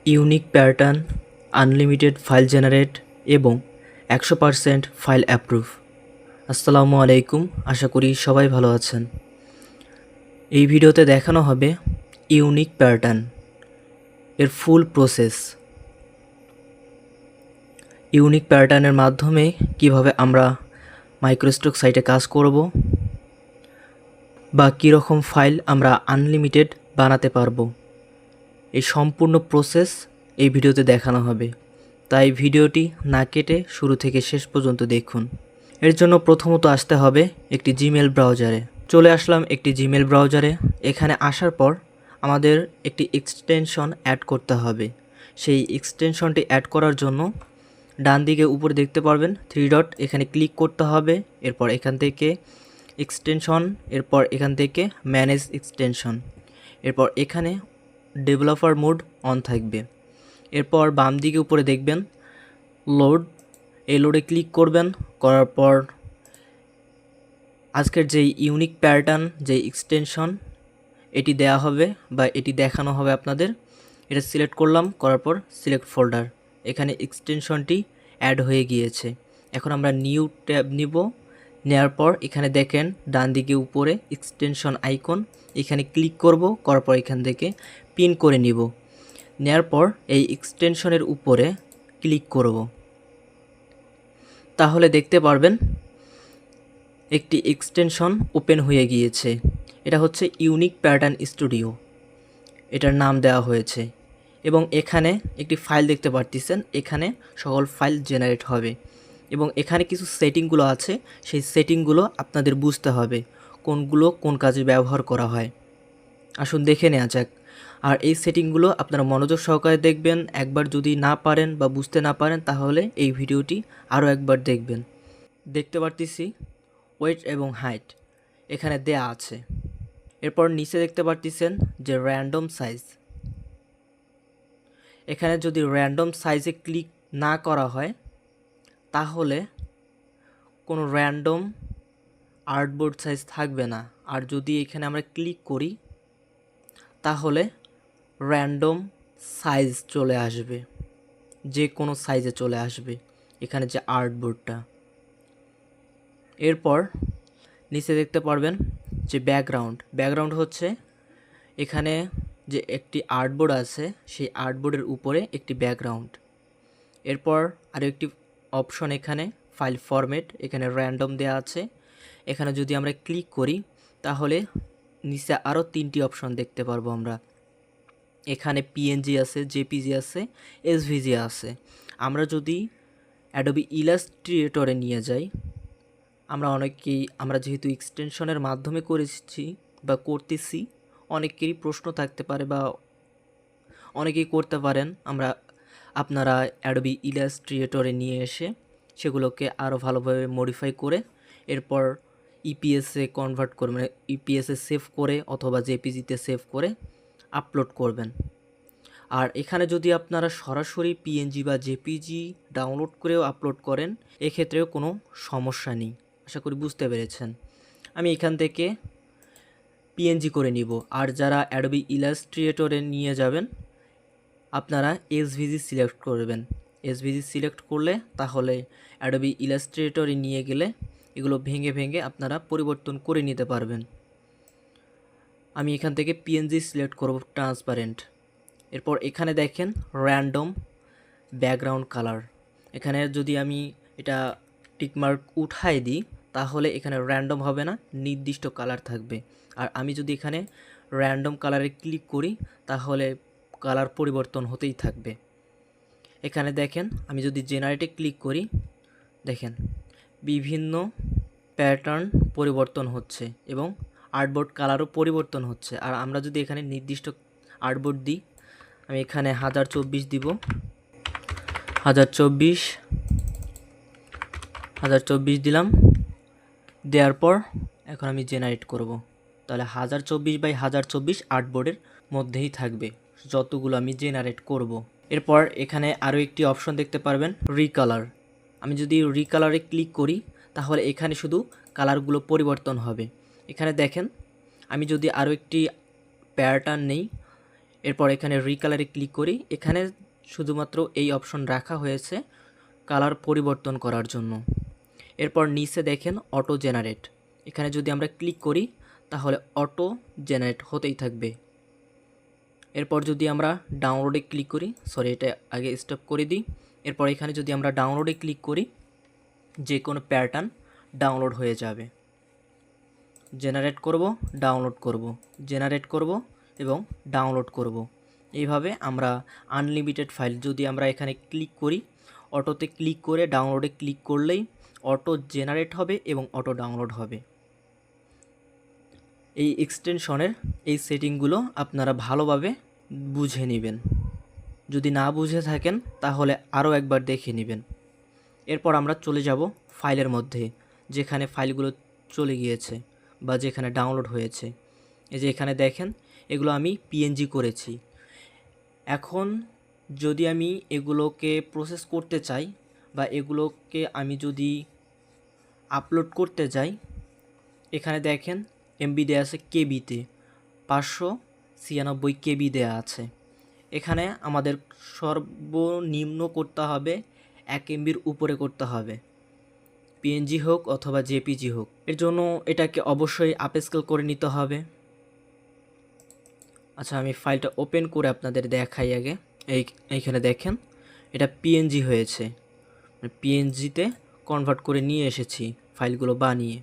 Unique pattern, unlimited file generate এবং 100% file approve. আসসালামু আলাইকুম, আশা করি সবাই ভালো আছেন। এই ভিডিওতে দেখানো হবে ইউনিক প্যাটার্ন এর ফুল প্রসেস। ইউনিক প্যাটার্নের মাধ্যমে কিভাবে আমরা মাইক্রোস্টক সাইটে কাজ করব বা কীরকম ফাইল আমরা আনলিমিটেড বানাতে পারবো, এই সম্পূর্ণ প্রসেস এই ভিডিওতে দেখানো হবে। তাই ভিডিওটি না কেটে শুরু থেকে শেষ পর্যন্ত দেখুন। এর জন্য প্রথমত আসতে হবে একটি জিমেল ব্রাউজারে। চলে আসলাম একটি জিমেল ব্রাউজারে। এখানে আসার পর আমাদের একটি এক্সটেনশন অ্যাড করতে হবে। সেই এক্সটেনশনটি অ্যাড করার জন্য ডান দিকে উপরে দেখতে পারবেন 3 ডট, এখানে ক্লিক করতে হবে। এরপর এখান থেকে এক্সটেনশন, এরপর এখান থেকে ম্যানেজ এক্সটেনশন, এরপর এখানে ডেভেলপার মোড অন থাকবে। এরপর বাম দিকে উপরে দেখবেন লোড, এই লোডে ক্লিক করবেন। করার পর আজকের যেই ইউনিক প্যাটার্ন, যেই এক্সটেনশন এটি দেয়া হবে বা এটি দেখানো হবে আপনাদের, এটা সিলেক্ট করলাম। করার পর সিলেক্ট ফোল্ডার, এখানে এক্সটেনশনটি অ্যাড হয়ে গিয়েছে। এখন আমরা নিউ ট্যাব নিব। নেওয়ার পর এখানে দেখেন ডান দিকে উপরে এক্সটেনশন আইকন, এখানে ক্লিক করব। করার পর এখান থেকে পিন করে নিব। নেওয়ার পর এই এক্সটেনশনের উপরে ক্লিক করব। তাহলে দেখতে পারবেন একটি এক্সটেনশন ওপেন হয়ে গিয়েছে। এটা হচ্ছে ইউনিক প্যাটার্ন স্টুডিও, এটার নাম দেওয়া হয়েছে। এবং এখানে একটি ফাইল দেখতে পারতেছেন, এখানে সকল ফাইল জেনারেট হবে। এবং এখানে কিছু সেটিংগুলো আছে, সেই সেটিংগুলো আপনাদের বুঝতে হবে কোনগুলো কোন কাজে ব্যবহার করা হয়। আসুন দেখে নেওয়া যাক। আর এই সেটিংগুলো আপনারা মনোযোগ সহকারে দেখবেন। একবার যদি না পারেন বা বুঝতে না পারেন তাহলে এই ভিডিওটি আরও একবার দেখবেন। দেখতে পারতেছি ওয়েট এবং হাইট এখানে দেয়া আছে। এরপর নিচে দেখতে পারতেছেন যে র্যান্ডম সাইজ, এখানে যদি র্যান্ডম সাইজে ক্লিক না করা হয় তাহলে কোনো র্যান্ডম আর্টবোর্ড সাইজ থাকবে না। আর যদি এখানে আমরা ক্লিক করি তাহলে র্যান্ডম সাইজ চলে আসবে, যে কোনো সাইজে চলে আসবে এখানে যে আর্টবোর্ডটা। এরপর নিচে দেখতে পারবেন যে ব্যাকগ্রাউন্ড হচ্ছে এখানে যে একটি আর্টবোর্ড আছে সেই আর্টবোর্ডের উপরে একটি ব্যাকগ্রাউন্ড। এরপর আরও একটি অপশন এখানে ফাইল ফরম্যাট, এখানে র্যান্ডম দেওয়া আছে। এখানে যদি আমরা ক্লিক করি তাহলে নিচে আরও 3টি অপশন দেখতে পারবো আমরা। এখানে পিএনজি আছে, জেপিজি আছে, এসভিজি আছে। আমরা যদি অ্যাডোবি ইলাস্ট্রেটরে নিয়ে যাই, আমরা যেহেতু এক্সটেনশনের মাধ্যমে করেছি বা করতেছি, অনেকেরই প্রশ্ন থাকতে পারে বা অনেকেই করতে পারেন। আপনারা অ্যাডোবি ইলাস্ট্রেটরে নিয়ে এসে সেগুলোকে আরও ভালোভাবে মডিফাই করে এরপর ইপিএসে কনভার্ট করে, মানে ইপিএসে সেভ করে অথবা জেপিজিতে সেভ করে আপলোড করবেন। আর এখানে যদি আপনারা সরাসরি পিএনজি বা জেপিজি ডাউনলোড করেও আপলোড করেন, এক্ষেত্রেও কোনো সমস্যা নেই। আশা করি বুঝতে পেরেছেন। আমি এখান থেকে পিএনজি করে নিব। আর যারা অ্যাডোবি ইলাস্ট্রেটরে নিয়ে যাবেন আপনারা এসভিজি সিলেক্ট করবেন। এসভিজি সিলেক্ট করলে তাহলে অ্যাডোবি ইলাস্ট্রেটরে নিয়ে গেলে এগুলো ভেঙে ভেঙে আপনারা পরিবর্তন করে নিতে পারবেন। আমি এখান থেকে পিএনজি সিলেক্ট করব, ট্রান্সপারেন্ট। এরপর এখানে দেখেন র্যান্ডম ব্যাকগ্রাউন্ড কালার, এখানে যদি আমি এটা টিকমার্ক উঠাই দিই তাহলে এখানে র্যান্ডম হবে না, নির্দিষ্ট কালার থাকবে। আর আমি যদি এখানে র্যান্ডম কালারে ক্লিক করি তাহলে কালার পরিবর্তন হতেই থাকবে। এখানে দেখেন আমি যদি জেনারেটে ক্লিক করি, দেখেন বিভিন্ন প্যাটার্ন পরিবর্তন হচ্ছে এবং আর্টবোর্ড কালারও পরিবর্তন হচ্ছে। আর আমরা যদি এখানে নির্দিষ্ট আর্টবোর্ড দিই, আমি এখানে 1024 দিব, 1024 দিলাম। দেওয়ার পর এখন আমি জেনারেট করব। তাহলে 1024x1024 আর্টবোর্ডের মধ্যেই থাকবে যতগুলো আমি জেনারেট করব। এরপর এখানে আরও একটি অপশন দেখতে পারবেন রিকালার। আমি যদি রিকালারে ক্লিক করি তাহলে এখানে শুধু কালারগুলো পরিবর্তন হবে। এখানে দেখেন আমি যদি আরও একটি প্যাটার্ন নেই, এরপর এখানে রিকালারে ক্লিক করি। এখানে শুধুমাত্র এই অপশন রাখা হয়েছে কালার পরিবর্তন করার জন্য। এরপর নিচে দেখেন অটো জেনারেট, এখানে যদি আমরা ক্লিক করি তাহলে অটো জেনারেট হতেই থাকবে। এরপর যদি আমরা ডাউনলোডে ক্লিক করি, সরি এটা আগে স্টপ করে দিই। এরপর এখানে যদি আমরা ডাউনলোডে ক্লিক করি, যে কোনো প্যাটার্ন ডাউনলোড হয়ে যাবে। জেনারেট করব, ডাউনলোড করব, জেনারেট করব এবং ডাউনলোড করব। এইভাবে আমরা আনলিমিটেড ফাইল, যদি আমরা এখানে ক্লিক করি, অটোতে ক্লিক করে ডাউনলোডে ক্লিক করলেই অটো জেনারেট হবে এবং অটো ডাউনলোড হবে। এই এক্সটেনশনের এই সেটিংগুলো আপনারা ভালোভাবে বুঝে নেবেন। যদি না বুঝে থাকেন তাহলে আরও একবার দেখে নেবেন। এরপর আমরা চলে যাব ফাইলের মধ্যে, যেখানে ফাইলগুলো চলে গিয়েছে বা যেখানে ডাউনলোড হয়েছে। এই যে এখানে দেখেন এগুলো আমি পিএনজি করেছি। এখন যদি আমি এগুলোকে প্রসেস করতে চাই বা এগুলোকে আমি যদি আপলোড করতে যাই, এখানে দেখেন এমবি দেওয়া আছে কেবিতে, 596 কেবি দেওয়া আছে। এখানে আমাদের সর্বনিম্ন করতে হবে 1 এমবির উপরে করতে হবে, পিএনজি হোক অথবা জেপিজি হোক। এর জন্য এটাকে অবশ্যই আপস্কেল করে নিতে হবে। আচ্ছা, আমি ফাইলটা ওপেন করে আপনাদের দেখাই আগে। এইখানে দেখেন এটা পিএনজি হয়েছে, পিএনজিতে কনভার্ট করে নিয়ে এসেছি ফাইলগুলো বানিয়ে।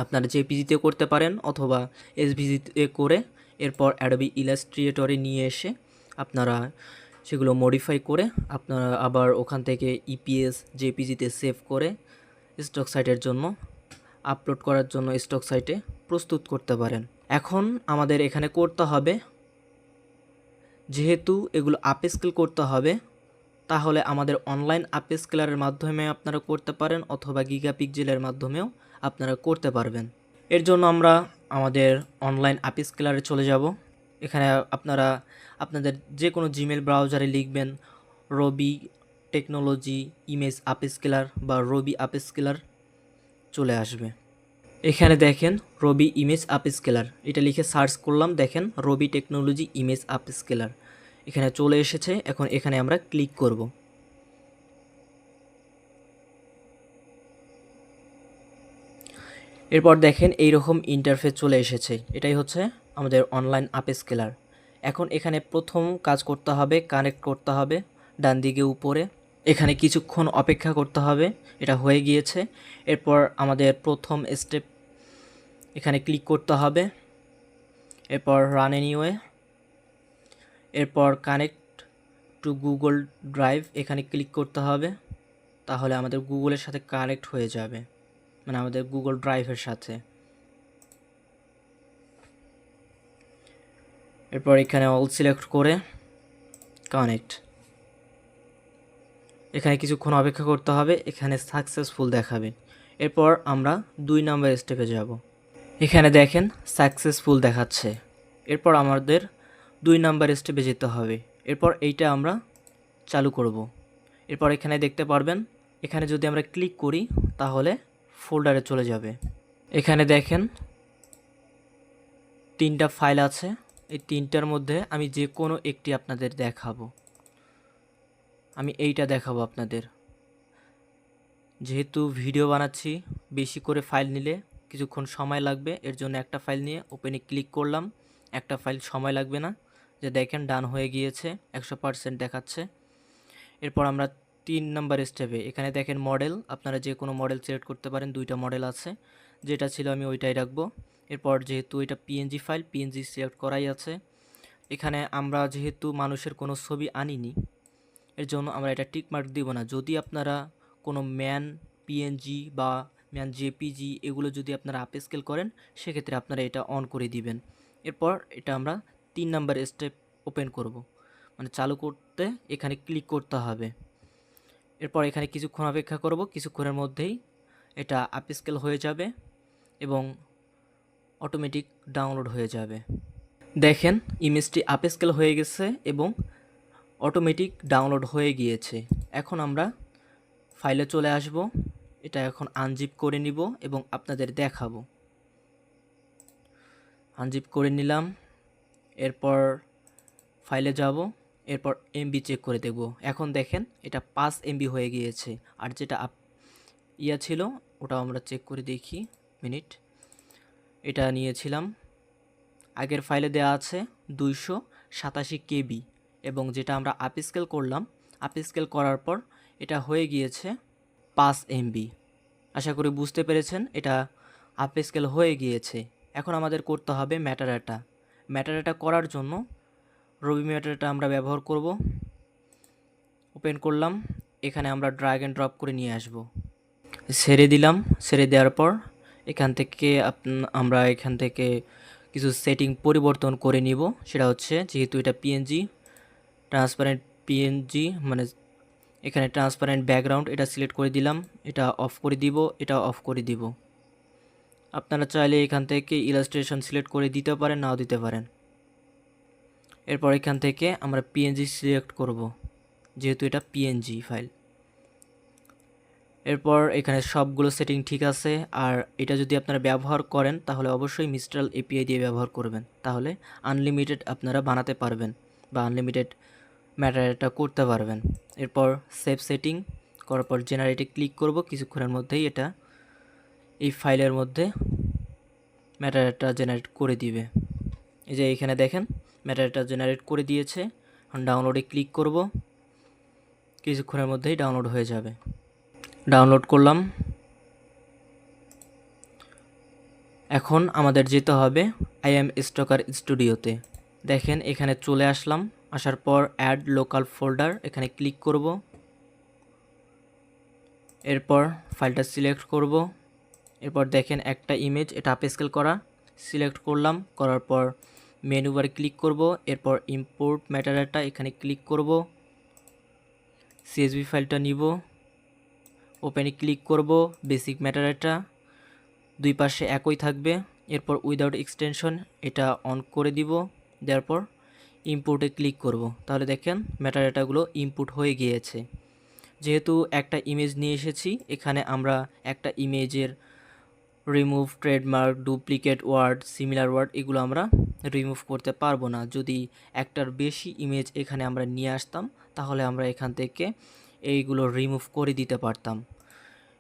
আপনারা জেপিজিতে করতে পারেন অথবা এসভিজিতে করে এরপর অ্যাডোবি ইলাস্ট্রেটরে নিয়ে এসে আপনারা সেগুলো মডিফাই করে আপনারা আবার ওখান থেকে ইপিএস জেপিজিতে সেভ করে স্টক সাইটের জন্য আপলোড করার জন্য স্টক সাইটে প্রস্তুত করতে পারেন। এখন আমাদের এখানে করতে হবে, যেহেতু এগুলো আপস্কেল করতে হবে, তাহলে আমাদের অনলাইন আপস্কেলারের মাধ্যমে আপনারা করতে পারেন অথবা গিগাপিক্সেলের মাধ্যমেও আপনারা করতে পারবেন। এর জন্য আমরা আমাদের অনলাইন আপস্কেলারে চলে যাব। এখানে আপনারা আপনাদের যে কোনো জিমেল ব্রাউজারে লিখবেন রবি টেকনোলজি ইমেজ আপস্কেলার বা রবি আপস্কেলার, চলে আসবে। এখানে দেখেন রবি ইমেজ আপস্কেলার, এটা লিখে সার্চ করলাম, দেখেন রবি টেকনোলজি ইমেজ আপস্কেলার এখানে চলে এসেছে। এখন এখানে আমরা ক্লিক করব। এরপর দেখেন এইরকম ইন্টারফেস চলে এসেছে। এটাই হচ্ছে আমাদের অনলাইন আপস্কেলার। এখন এখানে প্রথম কাজ করতে হবে, কানেক্ট করতে হবে ডান দিকে উপরে। এখানে কিছুক্ষণ অপেক্ষা করতে হবে, এটা হয়ে গিয়েছে। এরপর আমাদের প্রথম স্টেপ এখানে ক্লিক করতে হবে, এরপর রান এনিওয়ে, এরপর কানেক্ট টু গুগল ড্রাইভ এখানে ক্লিক করতে হবে। তাহলে আমাদের গুগলের সাথে কানেক্ট হয়ে যাবে, মানে আমাদের গুগল ড্রাইভের সাথে। এরপর এখানে অল সিলেক্ট করে কানেক্ট, এখানে কিছুক্ষণ অপেক্ষা করতে হবে, এখানে সাকসেসফুল দেখাবে। এরপর আমরা 2 নম্বর স্টেপে যাব। এখানে দেখেন সাকসেসফুল দেখাচ্ছে। এরপর আমাদের 2 নম্বর স্টেপে যেতে হবে। এরপর এইটা আমরা চালু করব। এরপর এখানে দেখতে পারবেন, এখানে যদি আমরা ক্লিক করি তাহলে ফোল্ডারে চলে যাবে। এখানে দেখেন 3টা ফাইল আছে, এই 3টার মধ্যে আমি যে কোনো একটি আপনাদের দেখাবো। আমি এইটা দেখাবো আপনাদের। যেহেতু ভিডিও বানাচ্ছি, বেশি করে ফাইল নিলে কিছুক্ষণ সময় লাগবে, এর জন্য একটা ফাইল নিয়ে ওপেনে ক্লিক করলাম। একটা ফাইল সময় লাগবে না, যে দেখেন ডান হয়ে গিয়েছে, 100% দেখাচ্ছে। এরপর আমরা 3 নাম্বার স্টেপে, এখানে দেখেন মডেল, আপনারা যে কোনো মডেল সিলেক্ট করতে পারেন, 2টা মডেল আছে, যেটা ছিল আমি ওইটাই রাখবো। এরপর যেহেতু এটা পিএনজি ফাইল, পিএনজি সিলেক্ট করাই আছে। এখানে আমরা যেহেতু মানুষের কোনো ছবি আনিনি, এর জন্য আমরা এটা টিক মার্ক দিব না। যদি আপনারা কোনো ম্যান পিএনজি বা ম্যান জেপিজি এগুলো যদি আপনারা আপস্কেল করেন, সেক্ষেত্রে আপনারা এটা অন করে দিবেন। এরপর এটা আমরা 3 নাম্বার স্টেপ ওপেন করব, মানে চালু করতে এখানে ক্লিক করতে হবে। এরপর এখানে কিছুক্ষণ অপেক্ষা করব, কিছুক্ষণের মধ্যেই এটা আপস্কেল হয়ে যাবে এবং অটোমেটিক ডাউনলোড হয়ে যাবে। দেখেন ইমেজটি আপস্কেল হয়ে গেছে এবং অটোমেটিক ডাউনলোড হয়ে গিয়েছে। এখন আমরা ফাইলে চলে আসব, এটা এখন আনজিপ করে নিব এবং আপনাদের দেখাবো। আনজিপ করে নিলাম, এরপর ফাইলে যাব, এরপর এমবি চেক করে দেখব। এখন দেখেন এটা 5 এমবি হয়ে গিয়েছে। আর যেটা ছিল ওটাও আমরা চেক করে দেখি। মিনিট, এটা নিয়েছিলাম, আগের ফাইলে দেওয়া আছে 287 কেবি, এবং যেটা আমরা আপস্কেল করলাম, আপস্কেল করার পর এটা হয়ে গিয়েছে 5 এমবি। আশা করি বুঝতে পেরেছেন, এটা আপস্কেল হয়ে গিয়েছে। এখন আমাদের করতে হবে ম্যাটাডাটা। ম্যাটাডাটা করার জন্য রবি ম্যাটাডাটা আমরা ব্যবহার করব। ওপেন করলাম, এখানে আমরা ড্র্যাগ অ্যান্ড ড্রপ করে নিয়ে আসব। ছেড়ে দিলাম, ছেড়ে দেওয়ার পর এখান থেকে আমরা এখান থেকে কিছু সেটিং পরিবর্তন করে নিব। সেটা হচ্ছে, যেহেতু এটা পিএনজি, ট্রান্সপারেন্ট পিএনজি, মানে এখানে ট্রান্সপারেন্ট ব্যাকগ্রাউন্ড, এটা সিলেক্ট করে দিলাম। এটা অফ করে দিব, এটা অফ করে দিব। আপনারা চাইলে এখান থেকে ইলাস্ট্রেশন সিলেক্ট করে দিতে পারেন, নাও দিতে পারেন। এরপর এখান থেকে আমরা পিএনজি সিলেক্ট করব, যেহেতু এটা পিএনজি ফাইল। এরপর এখানে সবগুলো সেটিং ঠিক আছে। আর এটা যদি আপনারা ব্যবহার করেন তাহলে অবশ্যই মিস্ট্রাল এপিআই দিয়ে ব্যবহার করবেন, তাহলে আনলিমিটেড আপনারা বানাতে পারবেন বা আনলিমিটেড ম্যাটারটা করতে পারবেন। এরপর সেভ সেটিং করার পর জেনারেটে ক্লিক করব। কিছুক্ষণের মধ্যেই এটা এই ফাইলের মধ্যে ম্যাটারটা জেনারেট করে দিবে। এই যে এখানে দেখেন ম্যাটারটা জেনারেট করে দিয়েছে। এখন ডাউনলোডে ক্লিক করব, কিছুক্ষণের মধ্যেই ডাউনলোড হয়ে যাবে। ডাউনলোড করলাম। এখন আমাদের যেতে হবে আইএম স্টকার স্টুডিওতে। দেখেন এখানে চলে আসলাম, আসার পর অ্যাড লোকাল ফোল্ডার, এখানে ক্লিক করব। এরপর ফাইলটা সিলেক্ট করব। এরপর দেখেন একটা ইমেজ, এটা আপস্কেল করা, সিলেক্ট করলাম। করার পর মেনু বারে ক্লিক করব। এরপর ইম্পোর্ট ম্যাটারডাটা, এখানে ক্লিক করব। সিএসভি ফাইলটা নিব, ওপেনে ক্লিক করব। বেসিক ম্যাটারডাটা দুই পাশে একই থাকবে। এরপর উইদাউট এক্সটেনশন এটা অন করে দিব। দেওয়ার পর ইম্পোর্টে ক্লিক করব। তাহলে দেখেন ম্যাটারডাটাগুলো ইনপুট হয়ে গিয়েছে। যেহেতু একটা ইমেজ নিয়ে এসেছি, এখানে আমরা একটা ইমেজের remove, trademark, duplicate word, similar word, এগুলো আমরা রিমুভ করতে পারবো না। যদি একটার বেশি ইমেজ এখানে আমরা নিয়ে আসতাম তাহলে আমরা এখান থেকে এইগুলো রিমুভ করে দিতে পারতাম।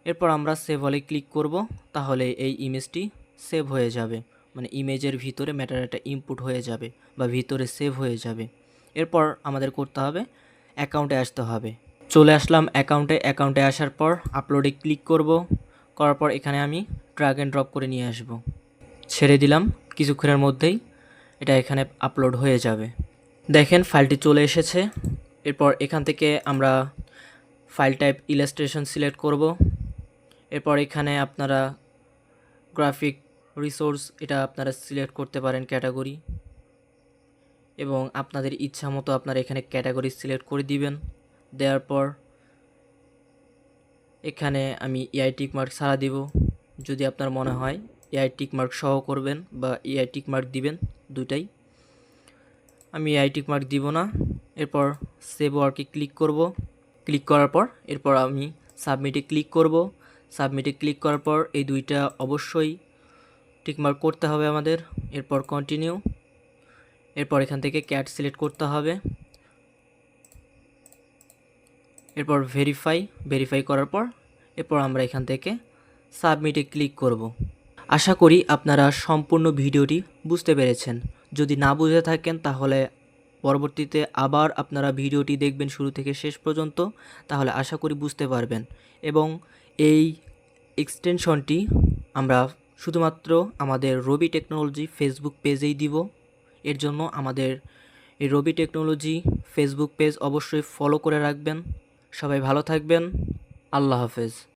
এরপর আমরা সেভ হলে ক্লিক করব, তাহলে এই ইমেজটি সেভ হয়ে যাবে, মানে ইমেজের ভিতরে ম্যাটারডাটা ইনপুট হয়ে যাবে বা ভিতরে সেভ হয়ে যাবে। এরপর আমাদের করতে হবে অ্যাকাউন্টে আসতে হবে। চলে আসলাম অ্যাকাউন্টে আসার পর আপলোডে ক্লিক করব। করার পর এখানে আমি ড্র্যাগ অ্যান্ড ড্রপ করে নিয়ে আসব। ছেড়ে দিলাম, কিছুক্ষণের মধ্যেই এটা এখানে আপলোড হয়ে যাবে। দেখেন ফাইলটি চলে এসেছে। এরপর এখান থেকে আমরা ফাইল টাইপ ইলাস্ট্রেশন সিলেক্ট করব। এরপর এখানে আপনারা গ্রাফিক রিসোর্স, এটা আপনারা সিলেক্ট করতে পারেন ক্যাটাগরি, এবং আপনাদের ইচ্ছা মতো আপনারা এখানে ক্যাটাগরি সিলেক্ট করে দিবেন। দেওয়ার পর এখানে আমি এআই টিক মার্ক ছাড়া দিব। যদি আপনার মনে হয় এআই টিক মার্ক সহ করবেন বা এআই টিক মার্ক দিবেন, দুটাই। আমি এআই টিক মার্ক দিব না। এরপর সেভ ওয়ার্কে ক্লিক করব। ক্লিক করার পর এরপর আমি সাবমিটে ক্লিক করব। সাবমিটে ক্লিক করার পর এই দুইটা অবশ্যই টিকমার্ক করতে হবে আমাদের। এরপর কন্টিনিউ। এরপর এখান থেকে ক্যাট সিলেক্ট করতে হবে। এরপর ভেরিফাই করার পর এরপর আমরা এখান থেকে সাবমিটে ক্লিক করব। আশা করি আপনারা সম্পূর্ণ ভিডিওটি বুঝতে পেরেছেন। যদি না বুঝে থাকেন তাহলে পরবর্তীতে আবার আপনারা ভিডিওটি দেখবেন শুরু থেকে শেষ পর্যন্ত, তাহলে আশা করি বুঝতে পারবেন। এবং এই এক্সটেনশনটি আমরা শুধুমাত্র আমাদের রবি টেকনোলজি ফেসবুক পেজেই দিব। এর জন্য আমাদের এই রবি টেকনোলজি ফেসবুক পেজ অবশ্যই ফলো করে রাখবেন। সবাই ভালো থাকবেন। আল্লাহ হাফেজ।